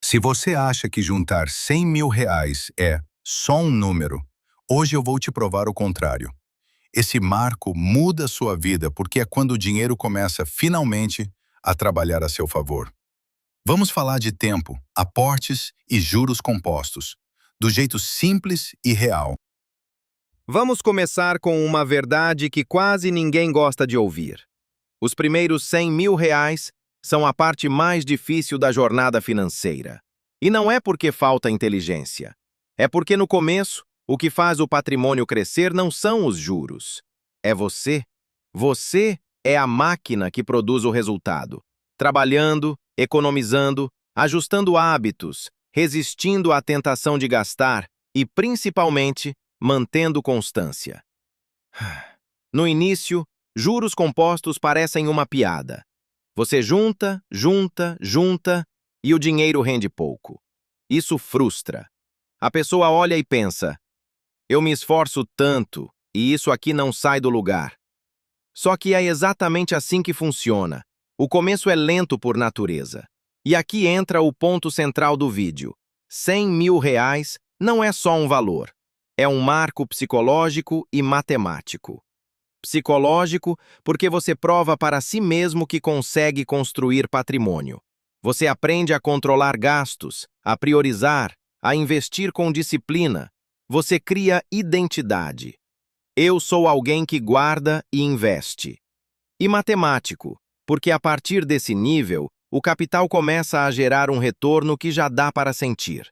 Se você acha que juntar R$ 100.000 é só um número, hoje eu vou te provar o contrário. Esse marco muda sua vida porque é quando o dinheiro começa finalmente a trabalhar a seu favor. Vamos falar de tempo, aportes e juros compostos, do jeito simples e real. Vamos começar com uma verdade que quase ninguém gosta de ouvir. Os primeiros R$ 100.000 são a parte mais difícil da jornada financeira. E não é porque falta inteligência. É porque no começo, o que faz o patrimônio crescer não são os juros. É você. Você é a máquina que produz o resultado. Trabalhando, economizando, ajustando hábitos, resistindo à tentação de gastar e, principalmente, mantendo constância. No início, juros compostos parecem uma piada. Você junta, junta, junta e o dinheiro rende pouco. Isso frustra. A pessoa olha e pensa: eu me esforço tanto e isso aqui não sai do lugar. Só que é exatamente assim que funciona. O começo é lento por natureza. E aqui entra o ponto central do vídeo. R$ 100.000 não é só um valor. É um marco psicológico e matemático. Psicológico, porque você prova para si mesmo que consegue construir patrimônio. Você aprende a controlar gastos, a priorizar, a investir com disciplina. Você cria identidade. Eu sou alguém que guarda e investe. E matemático, porque a partir desse nível, o capital começa a gerar um retorno que já dá para sentir.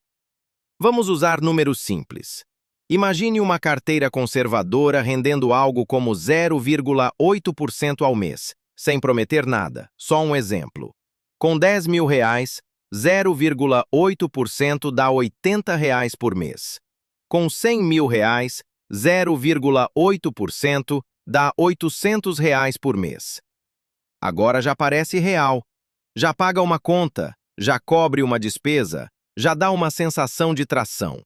Vamos usar números simples. Imagine uma carteira conservadora rendendo algo como 0,8% ao mês, sem prometer nada, só um exemplo. Com R$ 10.000, 0,8% dá R$ 80 por mês. Com R$ 100.000, 0,8% dá R$ 800 por mês. Agora já parece real. Já paga uma conta, já cobre uma despesa, já dá uma sensação de tração.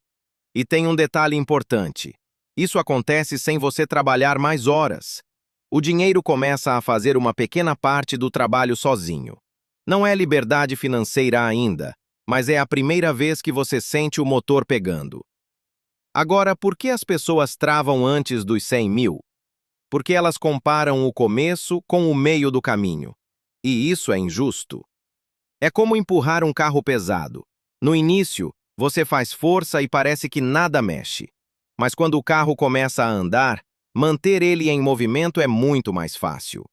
E tem um detalhe importante. Isso acontece sem você trabalhar mais horas. O dinheiro começa a fazer uma pequena parte do trabalho sozinho. Não é liberdade financeira ainda, mas é a primeira vez que você sente o motor pegando. Agora, por que as pessoas travam antes dos 100.000? Porque elas comparam o começo com o meio do caminho. E isso é injusto. É como empurrar um carro pesado. No início, você faz força e parece que nada mexe. Mas quando o carro começa a andar, manter ele em movimento é muito mais fácil.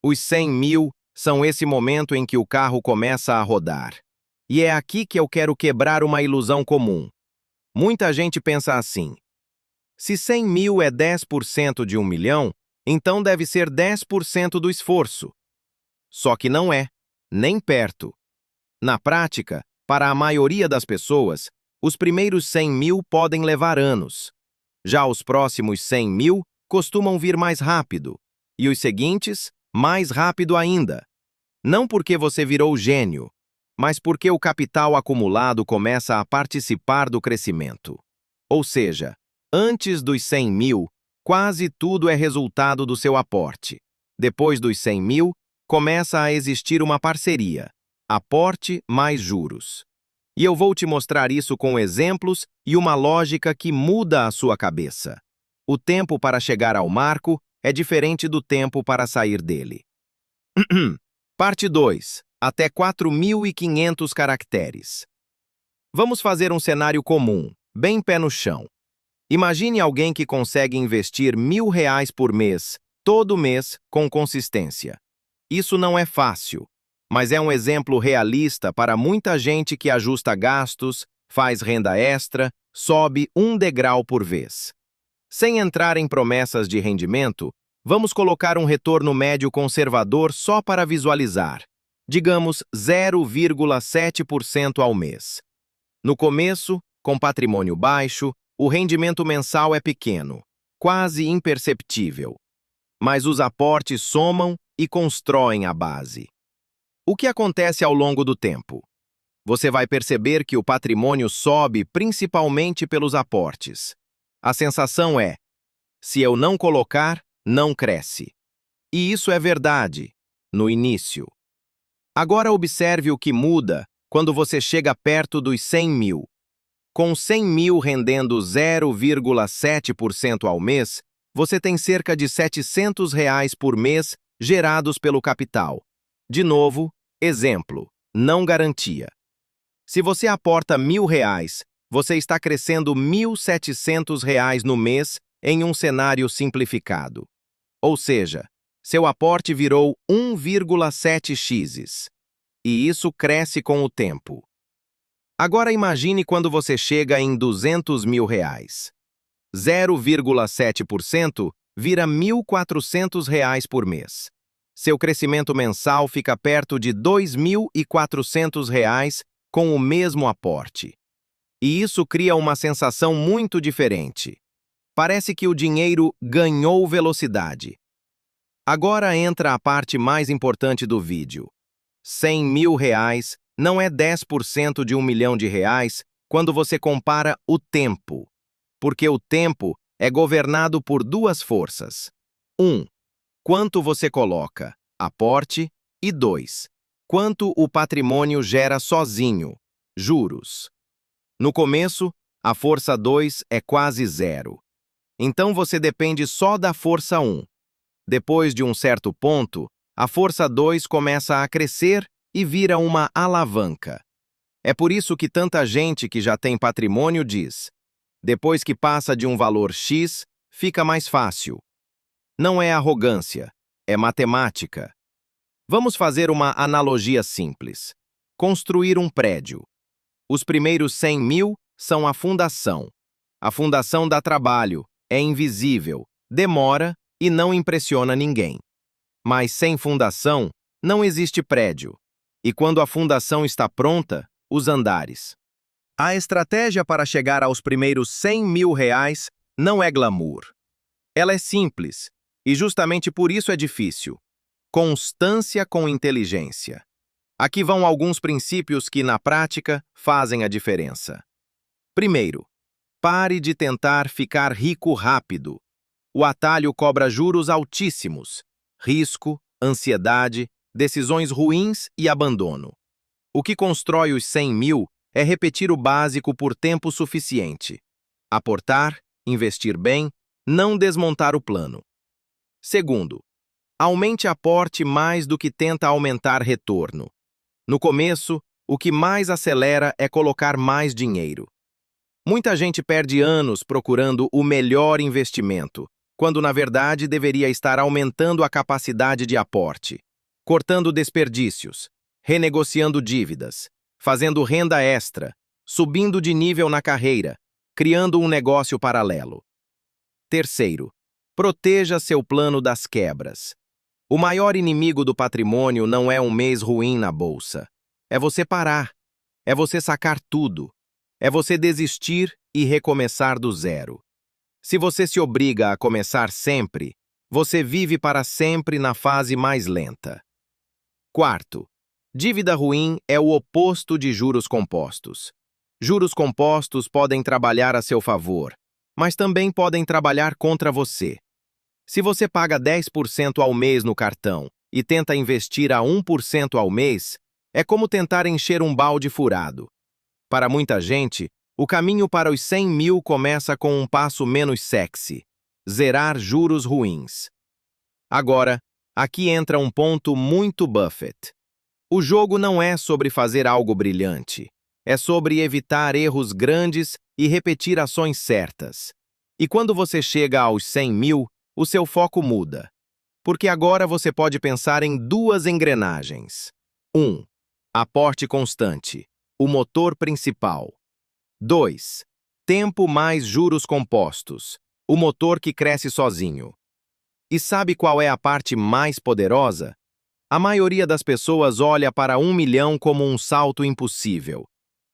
Os 100.000 são esse momento em que o carro começa a rodar. E é aqui que eu quero quebrar uma ilusão comum. Muita gente pensa assim: se 100.000 é 10% de 1 milhão, então deve ser 10% do esforço. Só que não é, nem perto. Na prática, para a maioria das pessoas, os primeiros 100.000 podem levar anos. Já os próximos 100.000 costumam vir mais rápido, e os seguintes, mais rápido ainda. Não porque você virou gênio, mas porque o capital acumulado começa a participar do crescimento. Ou seja, antes dos 100.000, quase tudo é resultado do seu aporte. Depois dos 100.000, começa a existir uma parceria. Aporte mais juros. E eu vou te mostrar isso com exemplos e uma lógica que muda a sua cabeça. O tempo para chegar ao marco é diferente do tempo para sair dele. Parte 2. Até 4.500 caracteres. Vamos fazer um cenário comum, bem pé no chão. Imagine alguém que consegue investir R$ 1.000 por mês, todo mês, com consistência. Isso não é fácil, mas é um exemplo realista para muita gente que ajusta gastos, faz renda extra, sobe um degrau por vez. Sem entrar em promessas de rendimento, vamos colocar um retorno médio conservador só para visualizar. Digamos 0,7% ao mês. No começo, com patrimônio baixo, o rendimento mensal é pequeno, quase imperceptível. Mas os aportes somam e constroem a base. O que acontece ao longo do tempo? Você vai perceber que o patrimônio sobe principalmente pelos aportes. A sensação é: se eu não colocar, não cresce. E isso é verdade, no início. Agora observe o que muda quando você chega perto dos 100 mil. Com 100 mil rendendo 0,7% ao mês, você tem cerca de R$ 700 por mês gerados pelo capital. De novo, exemplo, não garantia. Se você aporta R$ 1.000, você está crescendo R$ 1.700 no mês em um cenário simplificado. Ou seja, seu aporte virou 1,7x. E isso cresce com o tempo. Agora imagine quando você chega em R$ 200 mil. 0,7% vira R$ 1.400 por mês. Seu crescimento mensal fica perto de R$ 2.400 com o mesmo aporte. E isso cria uma sensação muito diferente. Parece que o dinheiro ganhou velocidade. Agora entra a parte mais importante do vídeo. R$ 100 mil não é 10% de R$ 1 milhão quando você compara o tempo. Porque o tempo é governado por duas forças. 1. Quanto você coloca, aporte, e 2. Quanto o patrimônio gera sozinho, juros. No começo, a força 2 é quase zero. Então você depende só da força 1. Depois de um certo ponto, a força 2 começa a crescer e vira uma alavanca. É por isso que tanta gente que já tem patrimônio diz: depois que passa de um valor X, fica mais fácil. Não é arrogância, é matemática. Vamos fazer uma analogia simples. Construir um prédio. Os primeiros 100 mil são a fundação. A fundação dá trabalho, é invisível, demora e não impressiona ninguém. Mas sem fundação, não existe prédio. E quando a fundação está pronta, os andares. A estratégia para chegar aos primeiros 100 mil não é glamour. Ela é simples, e justamente por isso é difícil. Constância com inteligência. Aqui vão alguns princípios que, na prática, fazem a diferença. Primeiro, pare de tentar ficar rico rápido. O atalho cobra juros altíssimos, risco, ansiedade, decisões ruins e abandono. O que constrói os 100 mil é repetir o básico por tempo suficiente. Aportar, investir bem, não desmontar o plano. Segundo, aumente aporte mais do que tenta aumentar retorno. No começo, o que mais acelera é colocar mais dinheiro. Muita gente perde anos procurando o melhor investimento, quando na verdade deveria estar aumentando a capacidade de aporte, cortando desperdícios, renegociando dívidas, fazendo renda extra, subindo de nível na carreira, criando um negócio paralelo. Terceiro, proteja seu plano das quebras. O maior inimigo do patrimônio não é um mês ruim na bolsa. É você parar. É você sacar tudo. É você desistir e recomeçar do zero. Se você se obriga a começar sempre, você vive para sempre na fase mais lenta. Quarto, dívida ruim é o oposto de juros compostos. Juros compostos podem trabalhar a seu favor, mas também podem trabalhar contra você. Se você paga 10% ao mês no cartão e tenta investir a 1% ao mês, é como tentar encher um balde furado. Para muita gente, o caminho para os 100 mil começa com um passo menos sexy: zerar juros ruins. Agora, aqui entra um ponto muito Buffett. O jogo não é sobre fazer algo brilhante. É sobre evitar erros grandes e repetir ações certas. E quando você chega aos 100 mil, o seu foco muda. Porque agora você pode pensar em duas engrenagens. 1. Aporte constante, o motor principal. 2. Tempo mais juros compostos, o motor que cresce sozinho. E sabe qual é a parte mais poderosa? A maioria das pessoas olha para 1 milhão como um salto impossível.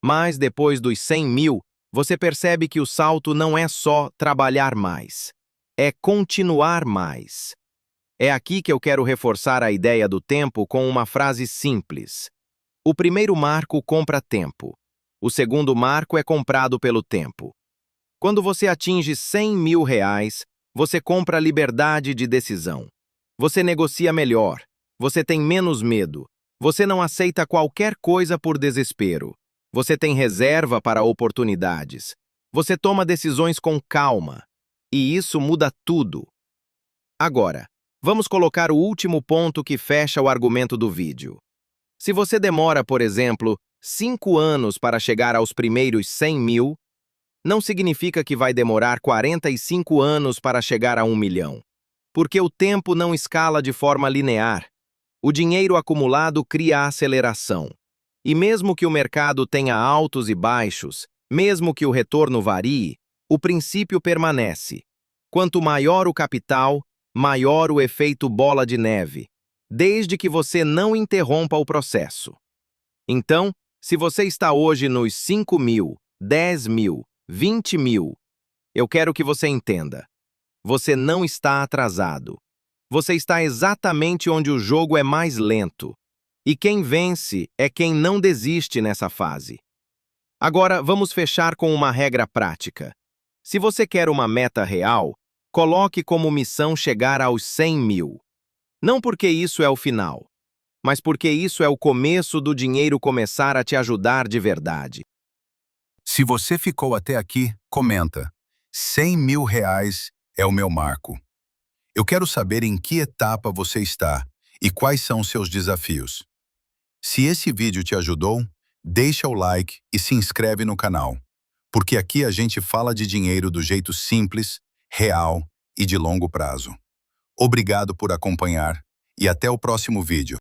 Mas depois dos 100 mil, você percebe que o salto não é só trabalhar mais. É continuar mais. É aqui que eu quero reforçar a ideia do tempo com uma frase simples. O primeiro marco compra tempo. O segundo marco é comprado pelo tempo. Quando você atinge 100 mil, você compra liberdade de decisão. Você negocia melhor. Você tem menos medo. Você não aceita qualquer coisa por desespero. Você tem reserva para oportunidades. Você toma decisões com calma. E isso muda tudo. Agora, vamos colocar o último ponto que fecha o argumento do vídeo. Se você demora, por exemplo, 5 anos para chegar aos primeiros 100 mil, não significa que vai demorar 45 anos para chegar a 1 milhão. Porque o tempo não escala de forma linear. O dinheiro acumulado cria aceleração. E mesmo que o mercado tenha altos e baixos, mesmo que o retorno varie, o princípio permanece. Quanto maior o capital, maior o efeito bola de neve, desde que você não interrompa o processo. Então, se você está hoje nos 5 mil, 10 mil, 20 mil, eu quero que você entenda. Você não está atrasado. Você está exatamente onde o jogo é mais lento. E quem vence é quem não desiste nessa fase. Agora, vamos fechar com uma regra prática. Se você quer uma meta real, coloque como missão chegar aos 100 mil. Não porque isso é o final, mas porque isso é o começo do dinheiro começar a te ajudar de verdade. Se você ficou até aqui, comenta. 100 mil reais é o meu marco. Eu quero saber em que etapa você está e quais são seus desafios. Se esse vídeo te ajudou, deixa o like e se inscreve no canal, porque aqui a gente fala de dinheiro do jeito simples, real e de longo prazo. Obrigado por acompanhar e até o próximo vídeo.